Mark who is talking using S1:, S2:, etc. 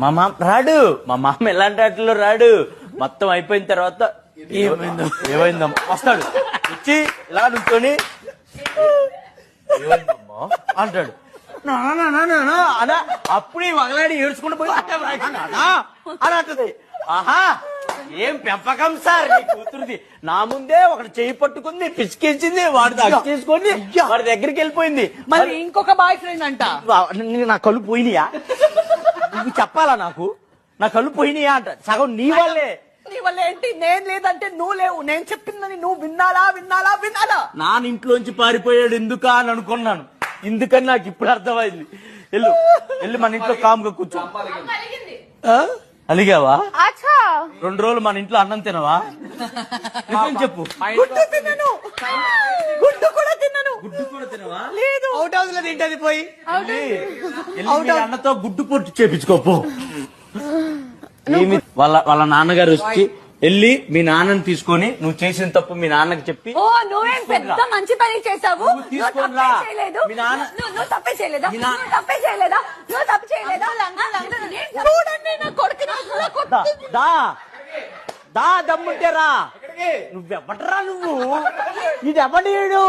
S1: మా మామ రాడు, మా మామ ఎలాంటి వాటిలో రాడు. మొత్తం అయిపోయిన తర్వాత ఏమైందో వస్తాడు, వచ్చి ఇలా నుంచొని ఏమైందమ్మా అంటాడు. అనా అప్పుడు వగలాడి ఏడ్చుకుంటూ పోయి అని అంటది. ఆహా ఏం పెంపకం సార్ నీ కూతురుది. నా ముందే ఒకటి చెయ్యి పట్టుకుంది, పిసికేసింది, వాడు చేసుకొని వాడి దగ్గరికి వెళ్ళిపోయింది.
S2: మరి ఇంకొక బాయ్ ఫ్రెండ్ అంట.
S1: నా కళ్ళు పోయినాయా? నువ్వు చెప్పాలా నాకు? నా కళ్ళు పోయినాయా అంట. సగం నీ వల్లే.
S2: నీ వల్ల ఏంటి? నేను లేదంటే నువ్వు లేవు. నేను చెప్పిందని నువ్వు విన్నాలా?
S1: ఇంట్లోంచి పారిపోయాడు ఎందుకా అని అనుకున్నాను. ఎందుకని నాకు ఇప్పుడు అర్థమైంది. వెళ్ళి మన ఇంట్లో కామ్గా కూర్చో. అలిగావా? 2 రోజులు మన ఇంట్లో అన్నం తినవా? చెప్పు.
S2: గుడ్డు కూడా తిన్నాను.
S1: గుడ్డు కూడా తినవా?
S2: లేదు.
S3: అవుట్ హౌస్ లో తింటది పోయి.
S1: మీ అన్నతో గుడ్డు పొట్టు చేపించుకోపో. వాళ్ళ నాన్నగారు వచ్చి వెళ్ళి మీ నాన్నని తీసుకొని నువ్వు చేసిన తప్పు మీ నాన్నకి చెప్పి.
S4: ఓ నువ్వేం పెద్ద మంచి పని చేసావు.
S1: నువ్వు
S4: తప్పే చేయలేదా? చూడండి నా కొడుకుని
S1: దా దమ్ముంటే రా. నువ్వెవడరా నువ్వు? ఇది ఎవడేడు?